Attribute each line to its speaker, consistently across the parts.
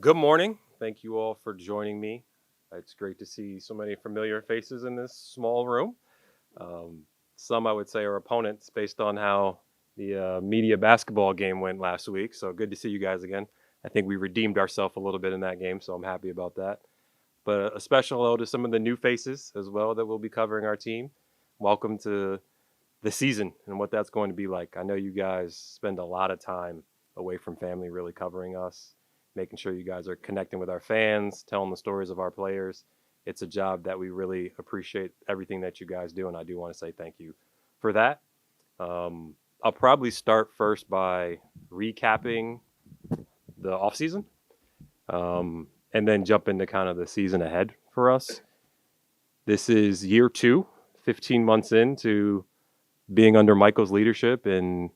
Speaker 1: Good morning. Thank you all for joining me. It's great to see so many familiar faces in this small room. Um, some I would say are opponents based on how the media basketball game went last week. So good to see you guys again. I think we redeemed ourselves a little bit in that game, so I'm happy about that. But a special hello to some of the new faces as well that will be covering our team. Welcome to the season and what that's going to be like. I know you guys spend a lot of time away from family really covering us, making sure you guys are connecting with our fans, telling the stories of our players. It's a job that we really appreciate everything that you guys do, and I do want to say thank you for that. I'll probably start first by recapping the offseason and then jump into kind of the season ahead for us. This is year two, 15 months into being under Michael's leadership and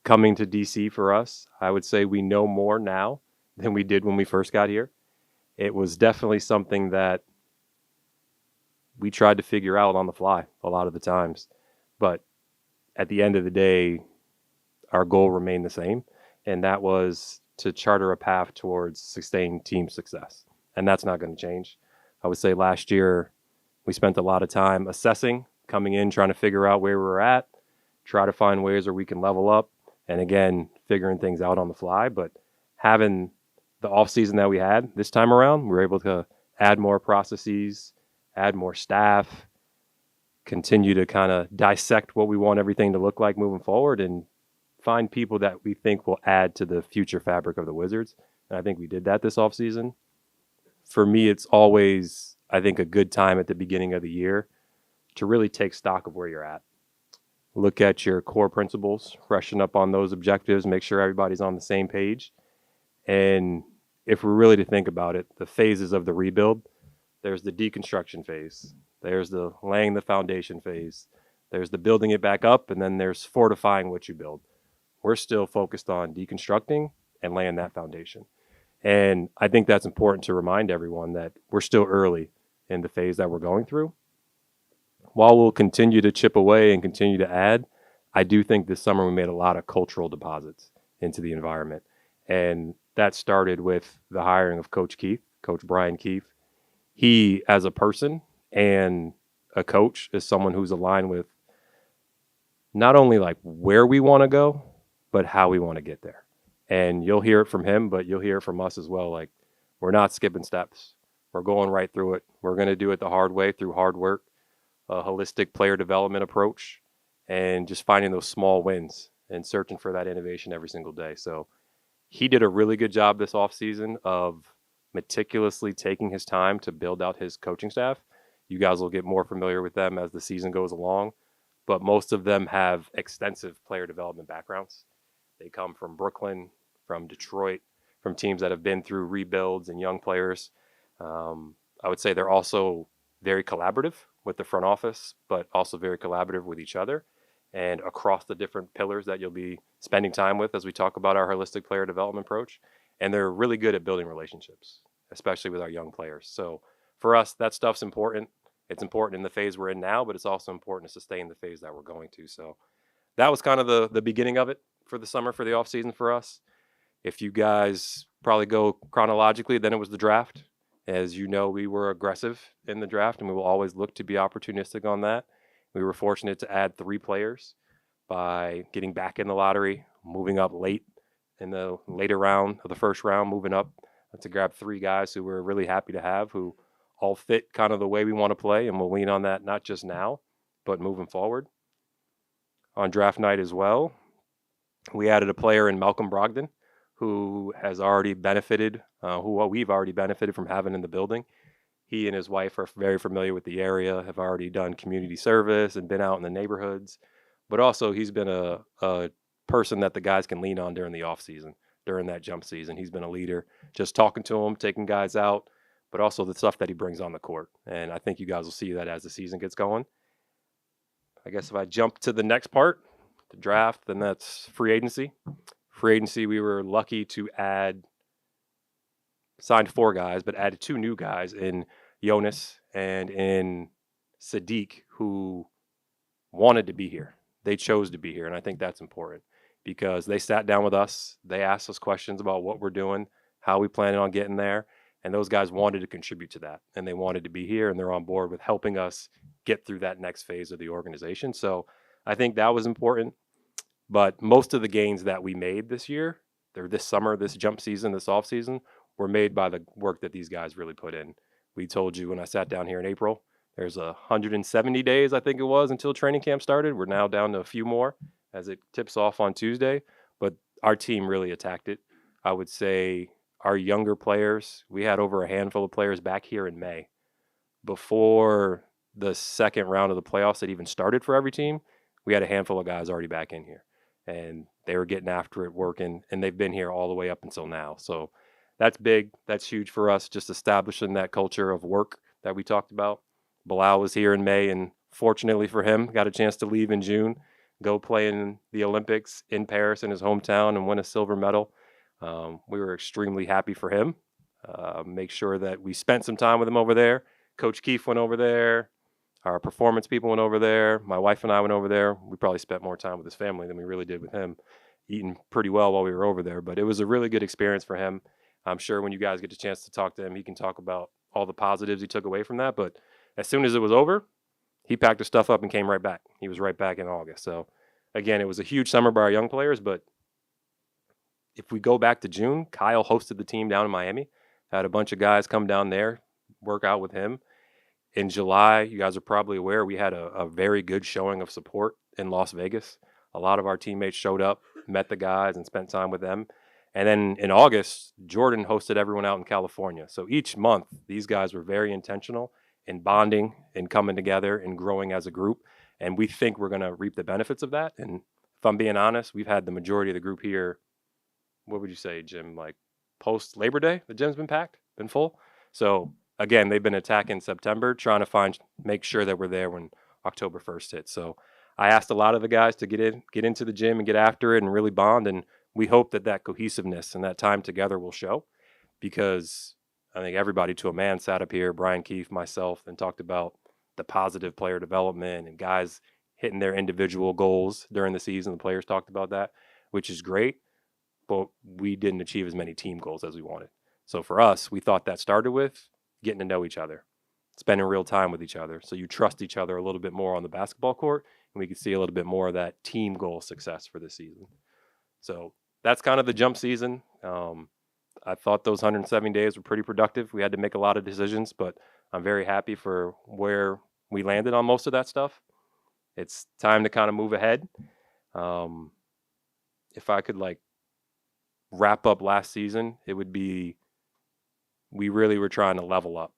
Speaker 1: coming to DC for us. I would say we know more now than we did when we first got here. It was definitely something that we tried to figure out on the fly a lot of the times. But at the end of the day, our goal remained the same, and that was to charter a path towards sustained team success. And that's not going to change. I would say last year we spent a lot of time assessing, coming in, trying to figure out where we're at, try to find ways where we can level up, and again, figuring things out on the fly. But having the off season that we had this time around, we were able to add more processes, add more staff, continue to kind of dissect what we want everything to look like moving forward, and find people that we think will add to the future fabric of the Wizards. And I think we did that this offseason. For me, it's always, I think, a good time at the beginning of the year to really take stock of where you're at. Look at your core principles, freshen up on those objectives, make sure everybody's on the same page. And if we're really to think about it, the phases of the rebuild, there's the deconstruction phase, there's the laying the foundation phase, there's the building it back up, and then there's fortifying what you build. We're still focused on deconstructing and laying that foundation. And I think that's important to remind everyone that we're still early in the phase that we're going through. While we'll continue to chip away and continue to add, I do think this summer we made a lot of cultural deposits into the environment. And that started with the hiring of Coach Keith, Coach Brian Keith. He, as a person and a coach, is someone who's aligned with not only like where we want to go, but how we want to get there. And you'll hear it from him, but you'll hear it from us as well. Like, we're not skipping steps. We're going right through it. We're going to do it the hard way through hard work, a holistic player development approach, and just finding those small wins and searching for that innovation every single day. So he did a really good job this offseason of meticulously taking his time to build out his coaching staff. You guys will get more familiar with them as the season goes along, but most of them have extensive player development backgrounds. They come from Brooklyn, from Detroit, from teams that have been through rebuilds and young players. I would say they're also very collaborative with the front office, but also very collaborative with each other and across the different pillars that you'll be spending time with as we talk about our holistic player development approach. And they're really good at building relationships, especially with our young players. So for us, that stuff's important. It's important in the phase we're in now, but it's also important to sustain the phase that we're going to. So that was kind of the beginning of it for the summer, for the off season for us. If you guys probably go chronologically, then it was the draft. As you know, we were aggressive in the draft, and we will always look to be opportunistic on that. We were fortunate to add 3 players by getting back in the lottery, moving up late in the later round of the first round, moving up to grab 3 guys who we're really happy to have, who all fit kind of the way we want to play, and we'll lean on that not just now, but moving forward. On draft night as well, we added a player in Malcolm Brogdon, who has already benefited, who we've already benefited from having in the building. He and his wife are very familiar with the area, have already done community service and been out in the neighborhoods. But also he's been a person that the guys can lean on during the off season, during that jump season. He's been a leader, just talking to them, taking guys out, but also the stuff that he brings on the court. And I think you guys will see that as the season gets going. I guess if I jump to the next part, the draft, then that's free agency. Free agency, we were lucky to signed 4 guys, but added 2 new guys in Jonas and in Sadiq, who wanted to be here. They chose to be here, and I think that's important because they sat down with us. They asked us questions about what we're doing. how we planned on getting there. And those guys wanted to contribute to that, and they wanted to be here, and they're on board with helping us get through that next phase of the organization. So I think that was important. But most of the gains that we made this year, or this summer, this jump season, this off season, were made by the work that these guys really put in. We told you when I sat down here in April, there's 170 days, I think it was, until training camp started. We're now down to a few more as it tips off on Tuesday. But our team really attacked it. I would say our younger players, we had over a handful of players back here in May. Before the second round of the playoffs had even started for every team, we had a handful of guys already back in here. And they were getting after it, working, and they've been here all the way up until now. So that's big. That's huge for us, just establishing that culture of work that we talked about. Bilal was here in May, and fortunately for him, got a chance to leave in June, go play in the Olympics in Paris in his hometown and win a silver medal. We were extremely happy for him. Make sure that we spent some time with him over there. Coach Keefe went over there. Our performance people went over there. My wife and I went over there. We probably spent more time with his family than we really did with him, eating pretty well while we were over there. But it was a really good experience for him. I'm sure when you guys get a chance to talk to him, he can talk about all the positives he took away from that. But as soon as it was over, he packed his stuff up and came right back. He was right back in August. So, again, it was a huge summer by our young players. But if we go back to June, Kyle hosted the team down in Miami. Had a bunch of guys come down there, work out with him. In July, you guys are probably aware, we had a very good showing of support in Las Vegas. A lot of our teammates showed up, met the guys, and spent time with them. And then in August, Jordan hosted everyone out in California. So each month, these guys were very intentional in bonding and coming together and growing as a group. And we think we're going to reap the benefits of that. And if I'm being honest, we've had the majority of the group here. What would you say, Jim? Like post Labor Day, the gym's been packed, been full. So again, they've been attacking September, trying to make sure that we're there when October 1st hits. So I asked a lot of the guys to get into the gym and get after it and really bond. And we hope that cohesiveness and that time together will show, because I think everybody to a man sat up here, Brian Keefe, myself, and talked about the positive player development and guys hitting their individual goals during the season. The players talked about that, which is great, but we didn't achieve as many team goals as we wanted. So for us, we thought that started with getting to know each other, spending real time with each other. So you trust each other a little bit more on the basketball court, and we can see a little bit more of that team goal success for this season. So that's kind of the jump season. I thought those 170 days were pretty productive. We had to make a lot of decisions, but I'm very happy for where we landed on most of that stuff. It's time to kind of move ahead. If I could wrap up last season, it would be, we really were trying to level up,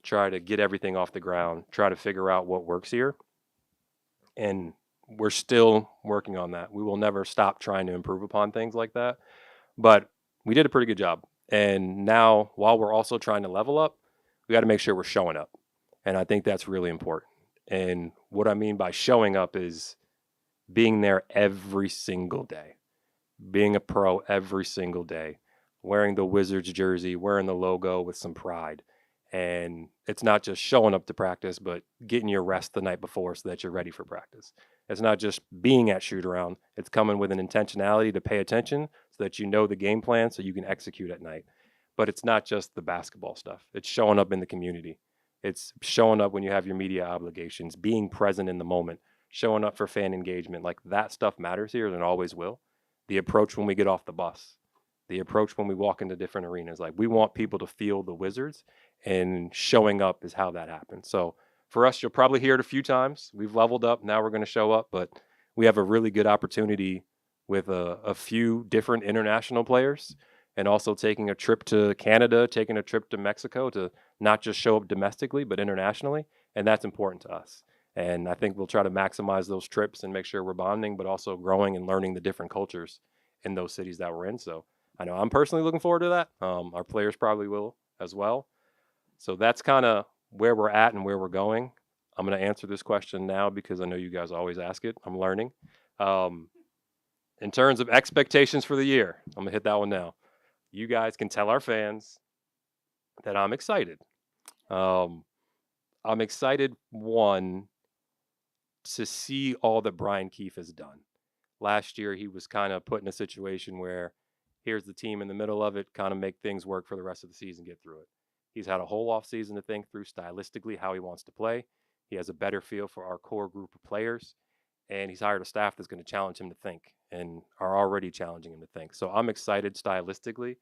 Speaker 1: try to get everything off the ground, try to figure out what works here. And we're still working on that. We will never stop trying to improve upon things like that. But we did a pretty good job. And now, while we're also trying to level up, we got to make sure we're showing up. And I think that's really important. And what I mean by showing up is being there every single day, being a pro every single day, wearing the Wizards jersey, wearing the logo with some pride. And it's not just showing up to practice, but getting your rest the night before so that you're ready for practice. It's not just being at shoot around. It's coming with an intentionality to pay attention so that you know the game plan so you can execute at night. But it's not just the basketball stuff. It's showing up in the community. It's showing up when you have your media obligations, being present in the moment, showing up for fan engagement. Like, that stuff matters here and always will. The approach when we get off the bus, the approach when we walk into different arenas. Like, we want people to feel the Wizards, and showing up is how that happens. So for us, you'll probably hear it a few times. We've leveled up. Now we're going to show up, but we have a really good opportunity with a few different international players, and also taking a trip to Canada, taking a trip to Mexico, to not just show up domestically, but internationally. And that's important to us. And I think we'll try to maximize those trips and make sure we're bonding, but also growing and learning the different cultures in those cities that we're in. So I know I'm personally looking forward to that. Our players probably will as well. So that's kind of where we're at and where we're going. I'm going to answer this question now because I know you guys always ask it. I'm learning. In terms of expectations for the year, I'm going to hit that one now. You guys can tell our fans that I'm excited. I'm excited, one, to see all that Brian Keefe has done. Last year, he was kind of put in a situation where Here's the team in the middle of it, kind of make things work for the rest of the season, get through it. He's had a whole off season to think through stylistically how he wants to play. He has a better feel for our core group of players, and he's hired a staff that's going to challenge him to think and are already challenging him to think. So I'm excited stylistically.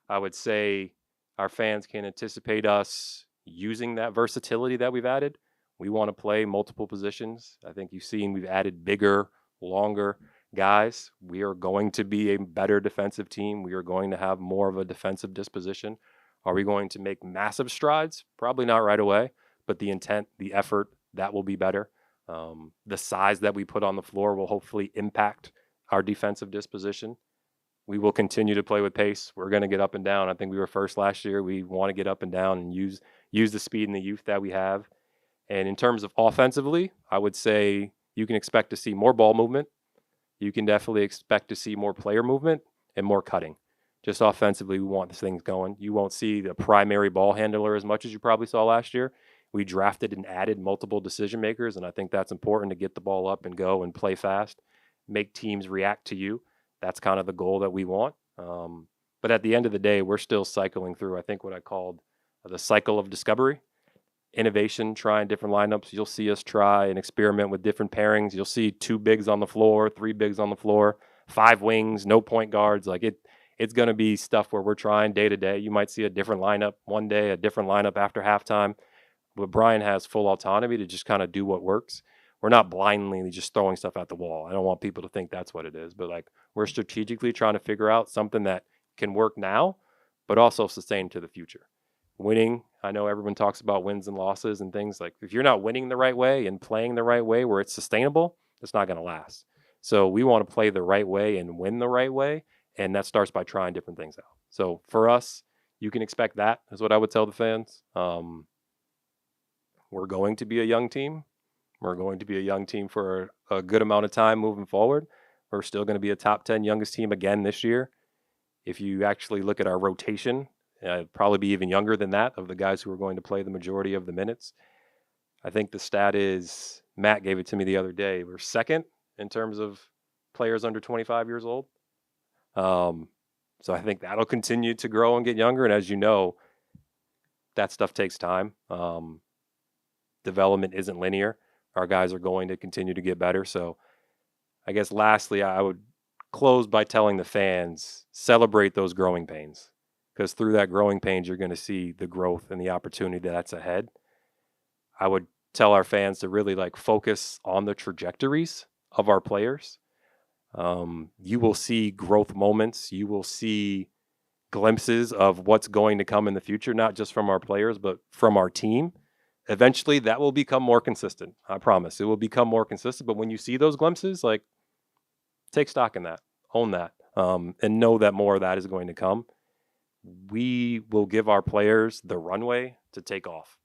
Speaker 1: I would say our fans can anticipate us using that versatility that we've added. We want to play multiple positions. I think you've seen we've added bigger, longer guys. We are going to be a better defensive team. We are going to have more of a defensive disposition. Are we going to make massive strides? Probably not right away, but the intent, the effort, that will be better. The size that we put on the floor will hopefully impact our defensive disposition. We will continue to play with pace. We're going to get up and down. I think we were first last year. We want to get up and down and use the speed and the youth that we have. And in terms of offensively, I would say you can expect to see more ball movement. You can definitely expect to see more player movement and more cutting. Just offensively, we want this thing going. You won't see the primary ball handler as much as you probably saw last year. We drafted and added multiple decision makers, and I think that's important to get the ball up and go and play fast, make teams react to you. That's kind of the goal that we want. But at the end of the day, we're still cycling through, I think, what I called the cycle of discovery, innovation, trying different lineups. You'll see us try and experiment with different pairings. You'll see 2 bigs on the floor, 3 bigs on the floor, 5 wings, no point guards. It's going to be stuff where we're trying day to day. You might see a different lineup one day, a different lineup after halftime. But Brian has full autonomy to just kind of do what works. We're not blindly just throwing stuff at the wall. I don't want people to think that's what it is. But we're strategically trying to figure out something that can work now, but also sustain to the future. Winning, I know everyone talks about wins and losses and things. If you're not winning the right way and playing the right way where it's sustainable, it's not going to last. So we want to play the right way and win the right way. And that starts by trying different things out. So for us, you can expect that is what I would tell the fans. We're going to be a young team. We're going to be a young team for a good amount of time moving forward. We're still going to be a top 10 youngest team again this year. If you actually look at our rotation, probably be even younger than that of the guys who are going to play the majority of the minutes. I think the stat is, Matt gave it to me the other day, we're second in terms of players under 25 years old. So I think that'll continue to grow and get younger. And as you know, that stuff takes time. Development isn't linear. Our guys are going to continue to get better. So I guess lastly, I would close by telling the fans, celebrate those growing pains, because through that growing pains, you're going to see the growth and the opportunity that's ahead. I would tell our fans to really focus on the trajectories of our players. You will see growth moments. You will see glimpses of what's going to come in the future, not just from our players, but from our team. Eventually, that will become more consistent. I promise. It will become more consistent. But when you see those glimpses, take stock in that, own that, and know that more of that is going to come. We will give our players the runway to take off.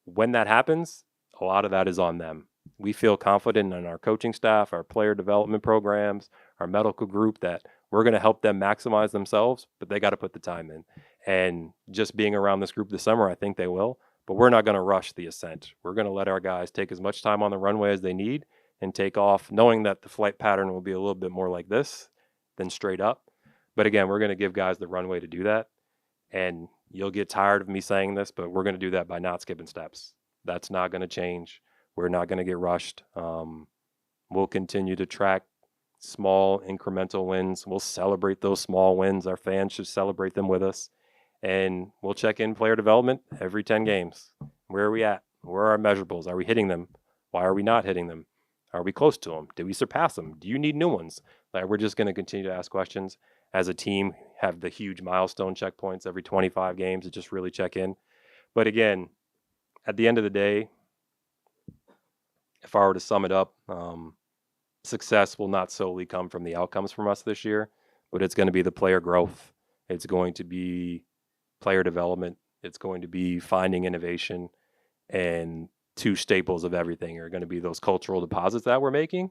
Speaker 1: When that happens, a lot of that is on them. We feel confident in our coaching staff, our player development programs, our medical group that we're going to help them maximize themselves, but they got to put the time in. And just being around this group this summer, I think they will. But we're not going to rush the ascent. We're going to let our guys take as much time on the runway as they need and take off, knowing that the flight pattern will be a little bit more like this than straight up. But again, we're going to give guys the runway to do that. And you'll get tired of me saying this, but we're going to do that by not skipping steps. That's not going to change. We're not going to get rushed. We'll continue to track small incremental wins. We'll celebrate those small wins. Our fans should celebrate them with us. And we'll check in player development every 10 games. Where are we at? Where are our measurables? Are we hitting them? Why are we not hitting them? Are we close to them? Did we surpass them? Do you need new ones? We're just going to continue to ask questions as a team, have the huge milestone checkpoints every 25 games to just really check in. But again, at the end of the day, if I were to sum it up, success will not solely come from the outcomes from us this year, but it's going to be the player growth. It's going to be player development. It's going to be finding innovation, and 2 staples of everything are going to be those cultural deposits that we're making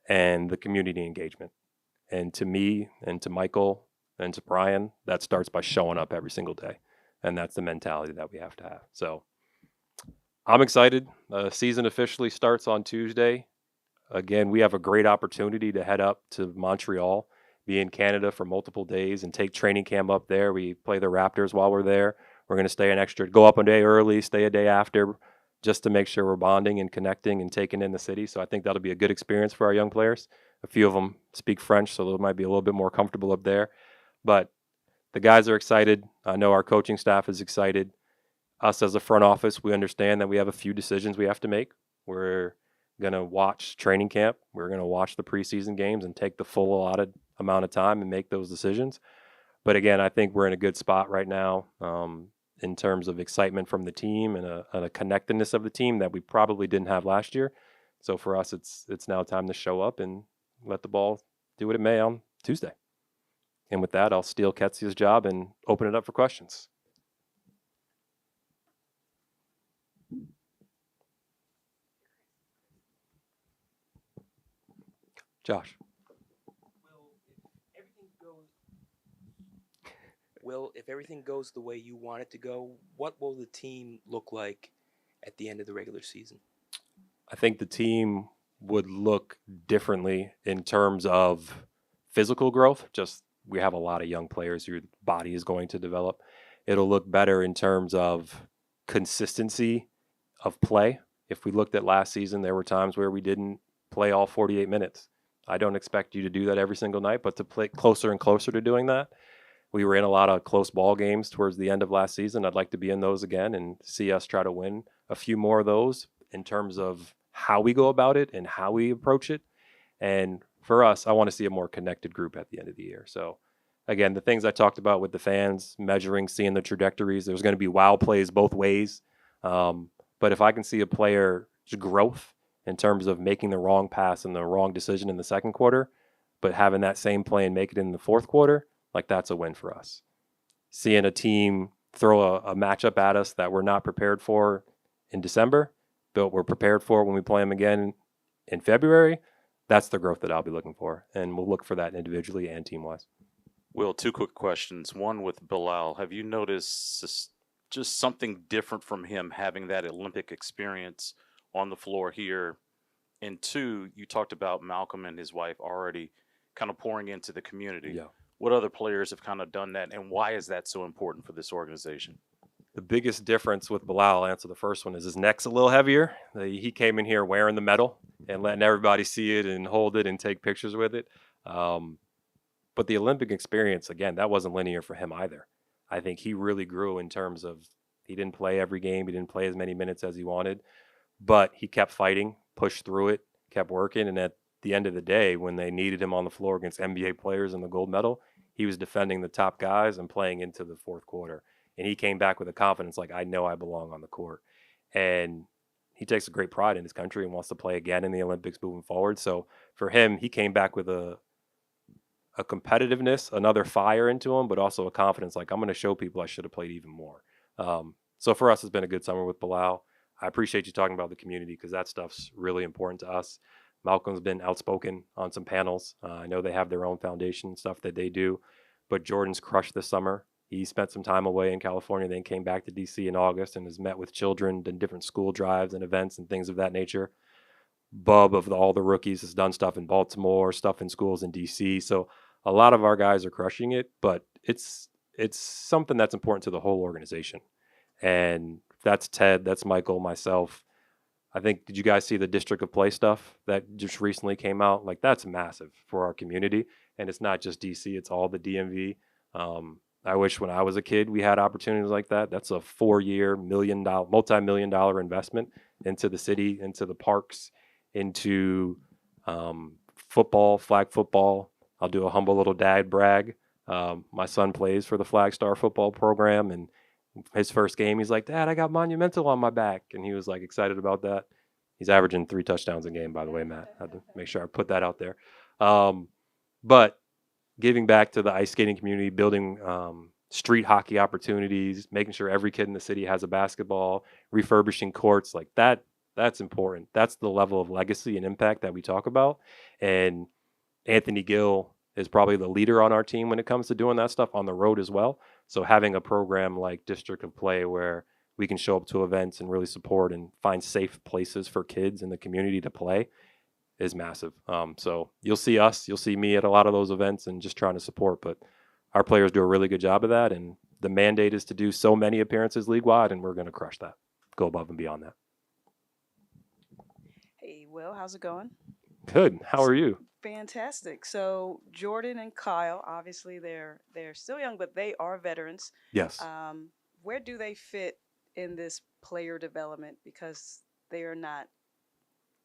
Speaker 1: and the community engagement. And to me and to Michael and to Brian, that starts by showing up every single day. And that's the mentality that we have to have. So I'm excited. The season officially starts on Tuesday. Again, we have a great opportunity to head up to Montreal, be in Canada for multiple days and take training camp up there. We play the Raptors while we're there. We're going to stay an extra, go up a day early, stay a day after, just to make sure we're bonding and connecting and taking in the city. So I think that'll be a good experience for our young players. A few of them speak French, so they might be a little bit more comfortable up there. But the guys are excited. I know our coaching staff is excited. Us as a front office, we understand that we have a few decisions we have to make. We're going to watch training camp. We're going to watch the preseason games and take the full allotted amount of time and make those decisions. But again, I think we're in a good spot right now in terms of excitement from the team and a connectedness of the team that we probably didn't have last year. So for us, it's now time to show up and let the ball do what it may on Tuesday. And with that, I'll steal Ketsia's job and open it up for questions. Josh.
Speaker 2: Will, if everything goes the way you want it to go, what will the team look like at the end of the regular season?
Speaker 1: I think the team would look differently in terms of physical growth. Just we have a lot of young players whose body is going to develop. It'll look better in terms of consistency of play. If we looked at last season, there were times where we didn't play all 48 minutes. I don't expect you to do that every single night, but to play closer and closer to doing that. We were in a lot of close ball games towards the end of last season. I'd like to be in those again and see us try to win a few more of those in terms of how we go about it and how we approach it. And for us, I want to see a more connected group at the end of the year. So again, the things I talked about with the fans, measuring, seeing the trajectories, there's going to be wow plays both ways. But if I can see a player's growth in terms of making the wrong pass and the wrong decision in the second quarter, but having that same play and make it in the fourth quarter, like that's a win for us. Seeing a team throw a matchup at us that we're not prepared for in December, but we're prepared for when we play them again in February, that's the growth that I'll be looking for. And we'll look for that individually and team-wise.
Speaker 3: Will, two quick questions. One with Bilal. Have you noticed just something different from him having that Olympic experience on the floor here? And two, you talked about Malcolm and his wife already kind of pouring into the community.
Speaker 1: Yeah.
Speaker 3: What other players have kind of done that, and why is that so important for this organization?
Speaker 1: The biggest difference with Bilal, I'll answer the first one, is his neck's a little heavier. He came in here wearing the medal and letting everybody see it and hold it and take pictures with it. But the Olympic experience, again, that wasn't linear for him either. I think he really grew in terms of he didn't play every game. He didn't play as many minutes as he wanted, but he kept fighting, pushed through it, kept working. And at the end of the day, when they needed him on the floor against NBA players in the gold medal, he was defending the top guys and playing into the fourth quarter. And he came back with a confidence like, I know I belong on the court. And he takes a great pride in his country and wants to play again in the Olympics moving forward. So for him, he came back with a competitiveness, another fire into him, but also a confidence like, I'm going to show people I should have played even more. So for us, it's been a good summer with Bilal. I appreciate you talking about the community because that stuff's really important to us. Malcolm's been outspoken on some panels. I know they have their own foundation stuff that they do, but Jordan's crushed this summer. He spent some time away in California, then came back to DC in August and has met with children, done different school drives and events and things of that nature. Bub of all the rookies has done stuff in Baltimore, stuff in schools in DC. So a lot of our guys are crushing it, but it's something that's important to the whole organization. And that's Ted, that's Michael, myself. I think, did you guys see the District of Play stuff that just recently came out? Like, that's massive for our community. And it's not just DC, it's all the DMV. I wish when I was a kid we had opportunities like that. That's a 4-year, multi-million-dollar investment into the city, into the parks, into football, flag football. I'll do a humble little dad brag. My son plays for the Flag Star football program, and his first game, he's like, Dad, I got Monumental on my back. And he was like excited about that. He's averaging 3 touchdowns a game, by the way, Matt. I had to make sure I put that out there. But giving back to the ice skating community, building street hockey opportunities, making sure every kid in the city has a basketball, refurbishing courts, like that's important. That's the level of legacy and impact that we talk about. And Anthony Gill is probably the leader on our team when it comes to doing that stuff on the road as well. So having a program like District of Play where we can show up to events and really support and find safe places for kids in the community to play, is massive. So you'll see me at a lot of those events and just trying to support. But our players do a really good job of that, and the mandate is to do so many appearances league wide, and we're going to crush that, go above and beyond that.
Speaker 4: Hey, Will, how's it going?
Speaker 1: Good. How are you?
Speaker 4: Fantastic. So Jordan and Kyle, obviously they're still young, but they are veterans.
Speaker 1: Yes.
Speaker 4: Where do they fit in this player development? Because they are not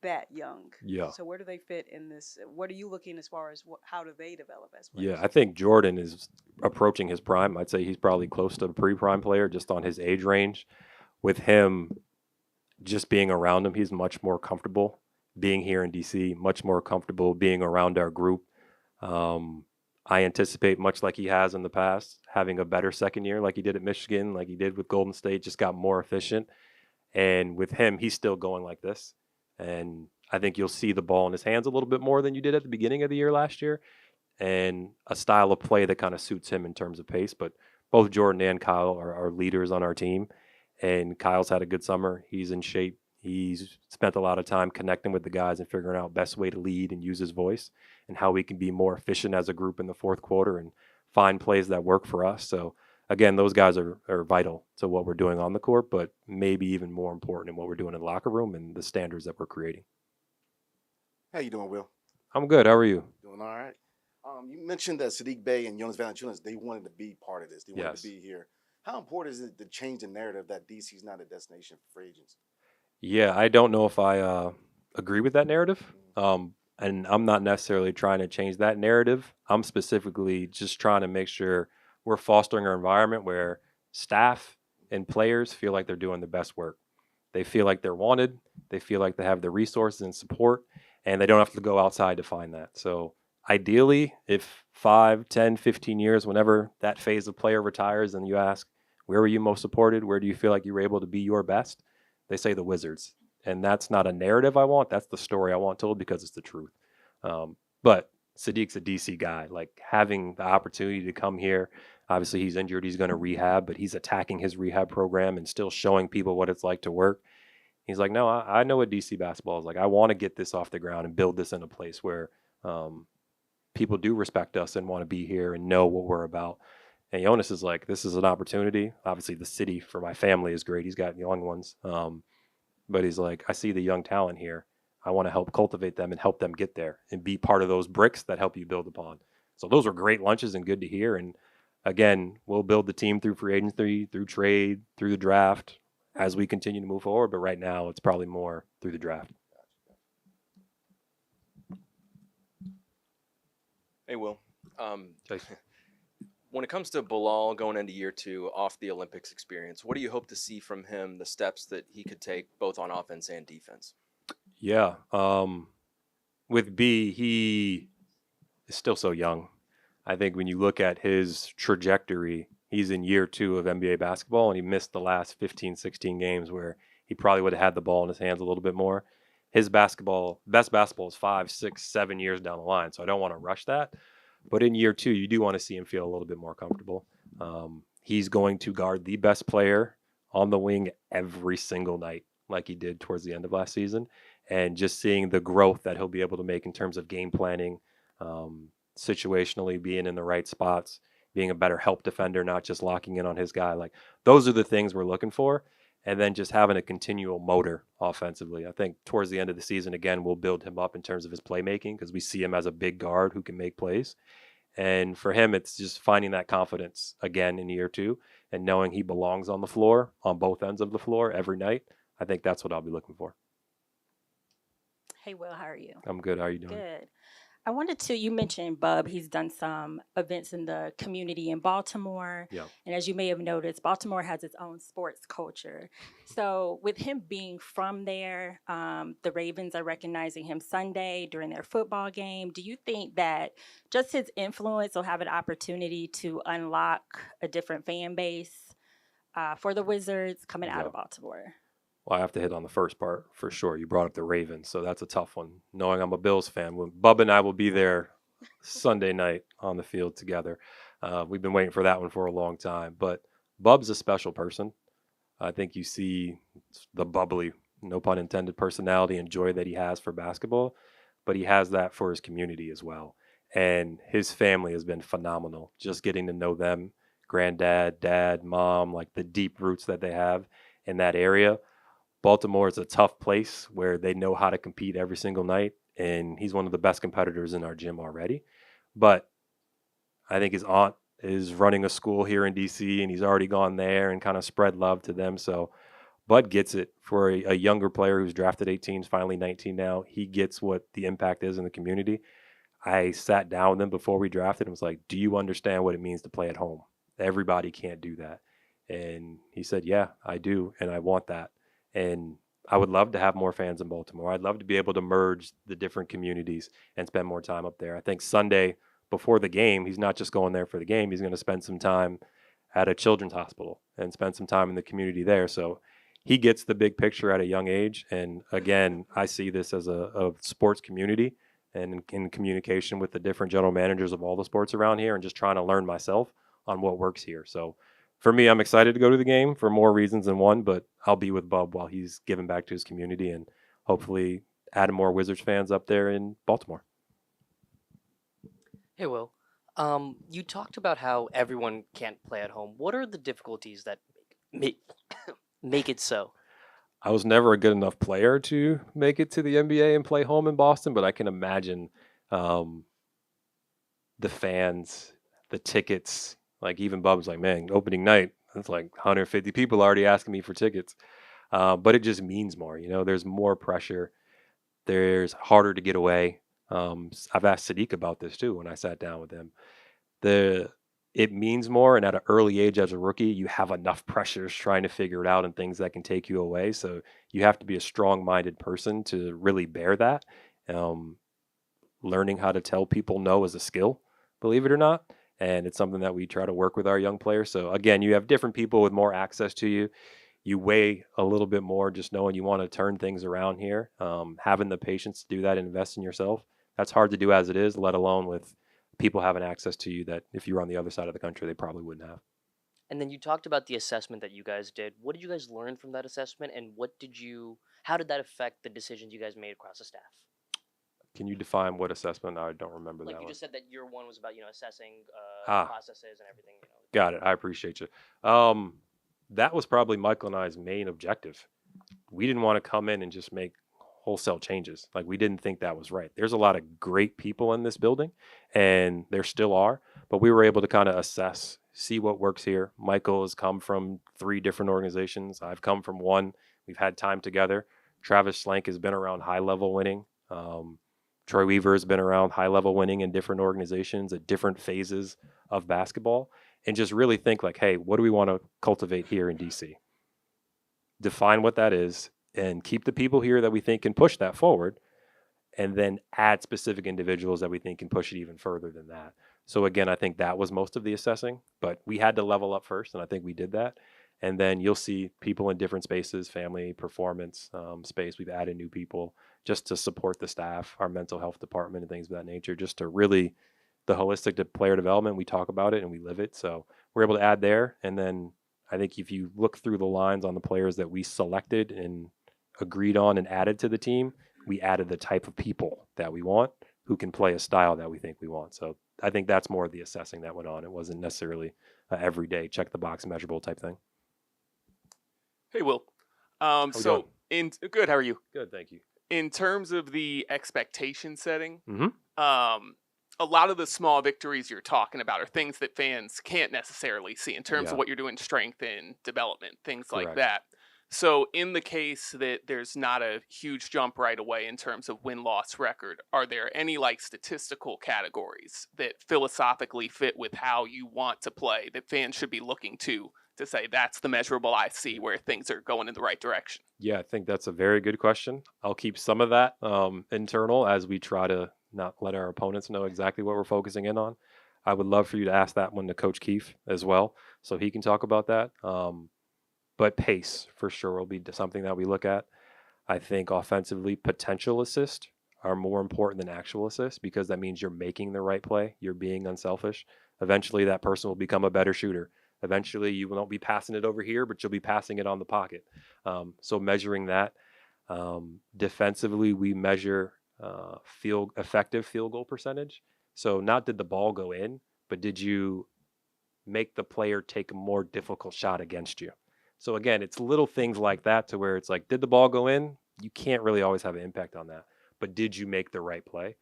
Speaker 4: that young.
Speaker 1: Yeah.
Speaker 4: So where do they fit in this? What are you looking as far as how do they develop as
Speaker 1: Yeah,
Speaker 4: players?
Speaker 1: I think Jordan is approaching his prime. I'd say he's probably close to a pre-prime player just on his age range. With him, just being around him, he's much more comfortable being here in DC, much more comfortable being around our group. I anticipate, much like he has in the past, having a better second year like he did at Michigan, like he did with Golden State, just got more efficient. And with him, he's still going like this. And I think you'll see the ball in his hands a little bit more than you did at the beginning of the year last year, and a style of play that kind of suits him in terms of pace. But both Jordan and Kyle are leaders on our team, and Kyle's had a good summer. He's in shape. He's spent a lot of time connecting with the guys and figuring out best way to lead and use his voice and how we can be more efficient as a group in the fourth quarter and find plays that work for us. So again, those guys are vital to what we're doing on the court, but maybe even more important in what we're doing in the locker room and the standards that we're creating.
Speaker 5: How you doing, Will?
Speaker 1: I'm good. How are you?
Speaker 5: Doing all right. You mentioned that Sadiq Bey and Jonas Valanciunas, they wanted to be part of this. They wanted
Speaker 1: Yes.
Speaker 5: to be here. How important is it to change the narrative that DC is not a destination for free agents?
Speaker 1: Yeah, I don't know if I agree with that narrative. And I'm not necessarily trying to change that narrative. I'm specifically just trying to make sure we're fostering an environment where staff and players feel like they're doing the best work. They feel like they're wanted. They feel like they have the resources and support, and they don't have to go outside to find that. So ideally, if 5, 10, 15 years, whenever that phase of player retires and you ask, where were you most supported? Where do you feel like you were able to be your best? They say the Wizards. And that's not a narrative I want. That's the story I want told because it's the truth. But Sadiq's a DC guy. Like having the opportunity to come here, obviously he's injured, he's going to rehab, but he's attacking his rehab program and still showing people what it's like to work. He's like, no, I know what DC basketball is like. I want to get this off the ground and build this in a place where people do respect us and want to be here and know what we're about. And Jonas is like, this is an opportunity. Obviously, the city for my family is great. He's got young ones. But he's like, I see the young talent here. I want to help cultivate them and help them get there and be part of those bricks that help you build upon. So those are great lunches and good to hear. And again, we'll build the team through free agency, through trade, through the draft as we continue to move forward. But right now, it's probably more through the draft.
Speaker 6: Hey, Will.
Speaker 1: Jason.
Speaker 6: When it comes to Bilal going into year 2 off the Olympics experience, what do you hope to see from him, the steps that he could take both on offense and defense?
Speaker 1: Yeah. With B, he is still so young. I think when you look at his trajectory, he's in year 2 of NBA basketball, and he missed the last 15, 16 games where he probably would have had the ball in his hands a little bit more. His best basketball is 5, 6, 7 years down the line, so I don't want to rush that. But in year 2, you do want to see him feel a little bit more comfortable. He's going to guard the best player on the wing every single night, like he did towards the end of last season. And just seeing the growth that he'll be able to make in terms of game planning, situationally being in the right spots, being a better help defender, not just locking in on his guy. Like those are the things we're looking for. And then just having a continual motor offensively. I think towards the end of the season, again, we'll build him up in terms of his playmaking because we see him as a big guard who can make plays. And for him, it's just finding that confidence again in year 2 and knowing he belongs on the floor, on both ends of the floor every night. I think that's what I'll be looking for.
Speaker 7: Hey, Will, how are you?
Speaker 1: I'm good. How are you doing?
Speaker 7: Good. I wanted to, you mentioned Bub, he's done some events in the community in Baltimore.
Speaker 1: Yeah.
Speaker 7: And as you may have noticed, Baltimore has its own sports culture. So with him being from there, the Ravens are recognizing him Sunday during their football game. Do you think that just his influence will have an opportunity to unlock a different fan base for the Wizards coming out of Baltimore?
Speaker 1: Well, I have to hit on the first part for sure. You brought up the Ravens, so that's a tough one. Knowing I'm a Bills fan, when Bub and I will be there Sunday night on the field together. We've been waiting for that one for a long time. But Bub's a special person. I think you see the bubbly, no pun intended, personality and joy that he has for basketball. but he has that for his community as well. And his family has been phenomenal. Just getting to know them, granddad, dad, mom, like the deep roots that they have in that area. Baltimore is a tough place where they know how to compete every single night. And he's one of the best competitors in our gym already. But I think his aunt is running a school here in DC, and he's already gone there and kind of spread love to them. So Bud gets it for a younger player who's drafted 18, is finally 19 now. He gets what the impact is in the community. I sat down with him before we drafted and was like, do you understand what it means to play at home? Everybody can't do that. And he said, yeah, I do. And I want that. And I would love to have more fans in Baltimore. I'd love to be able to merge the different communities and spend more time up there. I think Sunday before the game, he's not just going there for the game. He's going to spend some time at a children's hospital and spend some time in the community there. So he gets the big picture at a young age. And again, I see this as a sports community and in communication with the different general managers of all the sports around here and just trying to learn myself on what works here. So for me, I'm excited to go to the game for more reasons than one, but I'll be with Bub while he's giving back to his community and hopefully add more Wizards fans up there in Baltimore.
Speaker 8: Hey, Will. You talked about how everyone can't play at home. What are the difficulties that make make it so?
Speaker 1: I was never a good enough player to make it to the NBA and play home in Boston, but I can imagine the fans, the tickets, like even Bub's like, man, opening night, it's like 150 people already asking me for tickets. But it just means more, there's more pressure. There's harder to get away. I've asked Sadiq about this too when I sat down with him. It means more, and at an early age as a rookie, you have enough pressures trying to figure it out and things that can take you away. So you have to be a strong-minded person to really bear that. Learning how to tell people no is a skill, believe it or not, and it's something that we try to work with our young players. So again, you have different people with more access to you. You weigh a little bit more just knowing you want to turn things around here. Having the patience to do that and invest in yourself, that's hard to do as it is, let alone with people having access to you that if you were on the other side of the country, they probably wouldn't have.
Speaker 8: And then you talked about the assessment that you guys did. What did you guys learn from that assessment, and how did that affect the decisions you guys made across the staff?
Speaker 1: Can you define what assessment? I don't remember
Speaker 8: Like
Speaker 1: that
Speaker 8: you
Speaker 1: one.
Speaker 8: just said that year one was about assessing
Speaker 1: Ah.
Speaker 8: processes and everything.
Speaker 1: Got it. I appreciate you. That was probably Michael and I's main objective. We didn't want to come in and just make wholesale changes. Like, we didn't think that was right. There's a lot of great people in this building, and there still are, but we were able to kind of assess, see what works here. Michael has come from 3 different organizations. I've come from one. We've had time together. Travis Slank has been around high-level winning. Troy Weaver has been around high-level winning in different organizations at different phases of basketball, and just really think like, hey, what do we want to cultivate here in DC? Define what that is and keep the people here that we think can push that forward, and then add specific individuals that we think can push it even further than that. So again, I think that was most of the assessing, but we had to level up first, and I think we did that. And then you'll see people in different spaces, family, performance space. We've added new people just to support the staff, our mental health department and things of that nature, just to really, the holistic player development, we talk about it and we live it. So we're able to add there. And then I think if you look through the lines on the players that we selected and agreed on and added to the team, we added the type of people that we want who can play a style that we think we want. So I think that's more of the assessing that went on. It wasn't necessarily everyday check the box measurable type thing.
Speaker 9: Hey, Will.
Speaker 1: we doing?
Speaker 9: Good. How are you?
Speaker 1: Good, thank you.
Speaker 9: In terms of the expectation setting,
Speaker 1: Mhm.
Speaker 9: A lot of the small victories you're talking about are things that fans can't necessarily see in terms
Speaker 1: Yeah.
Speaker 9: of what you're doing, strength and development, things like
Speaker 1: Correct.
Speaker 9: that. So in the case that there's not a huge jump right away in terms of win-loss record, are there any statistical categories that philosophically fit with how you want to play that fans should be looking to say that's the measurable I see where things are going in the right direction?
Speaker 1: Yeah, I think that's a very good question. I'll keep some of that internal as we try to not let our opponents know exactly what we're focusing in on. I would love for you to ask that one to Coach Keefe as well, so he can talk about that. But pace, for sure, will be something that we look at. I think offensively, potential assists are more important than actual assists because that means you're making the right play. You're being unselfish. Eventually, that person will become a better shooter. Eventually, you won't be passing it over here, but you'll be passing it on the pocket. So measuring that. Defensively, we measure effective field goal percentage. So not did the ball go in, but did you make the player take a more difficult shot against you? So again, it's little things like that to where it's like, did the ball go in? You can't really always have an impact on that. But did you make the right play?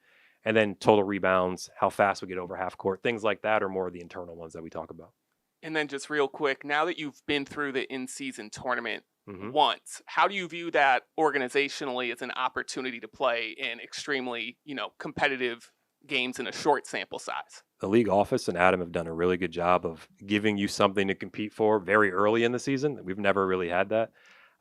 Speaker 1: And then total rebounds, how fast we get over half court, things like that are more of the internal ones that we talk about.
Speaker 9: And then just real quick, now that you've been through the in-season tournament
Speaker 1: Mhm.
Speaker 9: once, how do you view that organizationally as an opportunity to play in extremely, competitive games in a short sample size?
Speaker 1: The league office and Adam have done a really good job of giving you something to compete for very early in the season. We've never really had that.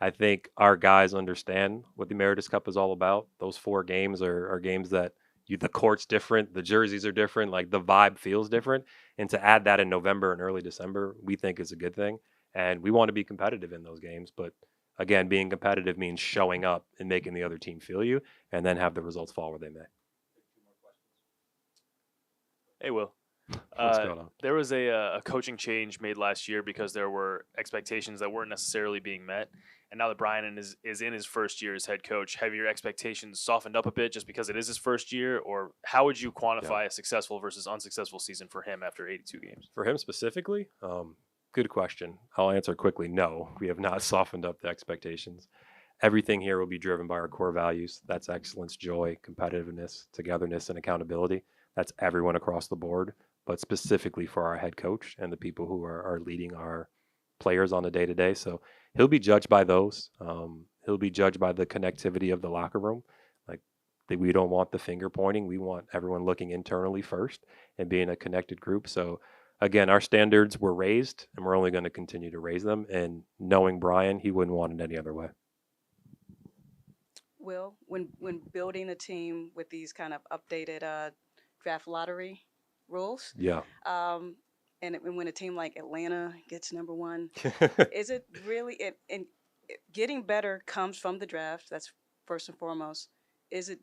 Speaker 1: I think our guys understand what the Emeritus Cup is all about. Those 4 games are games that the court's different, the jerseys are different, like the vibe feels different. And to add that in November and early December, we think is a good thing. And we want to be competitive in those games. But again, being competitive means showing up and making the other team feel you and then have the results fall where they may.
Speaker 10: Hey, Will.
Speaker 1: What's going on?
Speaker 10: There was a coaching change made last year because there were expectations that weren't necessarily being met. And now that Brian is in his first year as head coach, have your expectations softened up a bit just because it is his first year? Or how would you quantify a successful versus unsuccessful season for him after 82 games?
Speaker 1: For him specifically, good question. I'll answer quickly. No, we have not softened up the expectations. Everything here will be driven by our core values. That's excellence, joy, competitiveness, togetherness, and accountability. That's everyone across the board, but specifically for our head coach and the people who are leading our players on a day-to-day. So he'll be judged by those. He'll be judged by the connectivity of the locker room. Like we don't want the finger pointing. We want everyone looking internally first and being a connected group. So again, our standards were raised and we're only going to continue to raise them. And knowing Brian, he wouldn't want it any other way.
Speaker 4: Will, when building a team with these kind of updated draft lottery rules,
Speaker 1: Yeah.
Speaker 4: and when a team like Atlanta gets number 1, is it really and getting better comes from the draft? That's first and foremost. Is it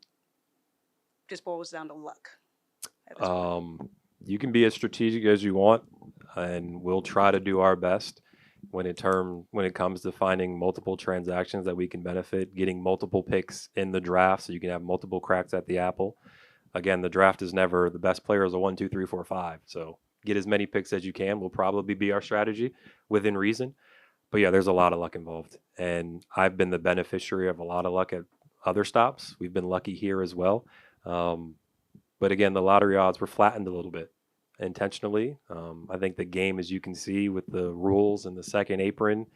Speaker 4: just boils down to luck at this point?
Speaker 1: You can be as strategic as you want, and we'll try to do our best when it comes to finding multiple transactions that we can benefit, getting multiple picks in the draft so you can have multiple cracks at the apple. Again, the draft is never the best player is a 1, 2, 3, 4, 5. So get as many picks as you can will probably be our strategy within reason. But yeah, there's a lot of luck involved. And I've been the beneficiary of a lot of luck at other stops. We've been lucky here as well. But again, the lottery odds were flattened a little bit intentionally. I think the game, as you can see with the rules and the second apron,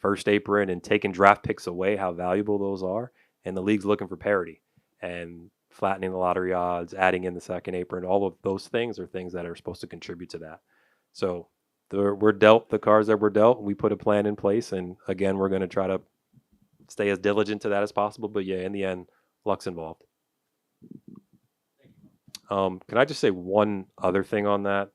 Speaker 1: first apron, and taking draft picks away, how valuable those are. And the league's looking for parity. And flattening the lottery odds, adding in the second apron, all of those things are things that are supposed to contribute to that. So we're dealt the cards that we're dealt. We put a plan in place. And again, we're going to try to stay as diligent to that as possible. But yeah, in the end, luck's involved. Can I just say one other thing on that?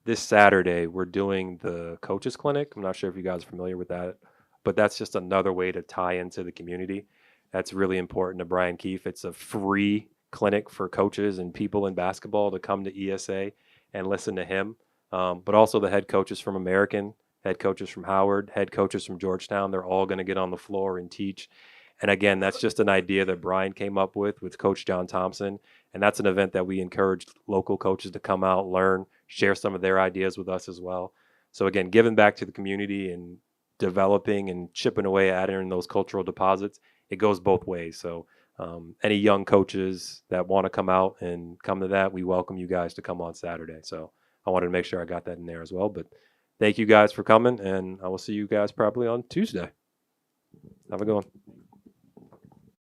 Speaker 1: This Saturday, we're doing the coaches clinic. I'm not sure if you guys are familiar with that, but that's just another way to tie into the community. That's really important to Brian Keefe. It's a free clinic for coaches and people in basketball to come to ESA and listen to him. But also the head coaches from American, head coaches from Howard, head coaches from Georgetown. They're all going to get on the floor and teach. And again, that's just an idea that Brian came up with Coach John Thompson. And that's an event that we encouraged local coaches to come out, learn, share some of their ideas with us as well. So again, giving back to the community and developing and chipping away at earning those cultural deposits, it goes both ways. So any young coaches that want to come out and come to that, we welcome you guys to come on Saturday. So I wanted to make sure I got that in there as well. But thank you guys for coming, and I will see you guys probably on Tuesday. Have a good one.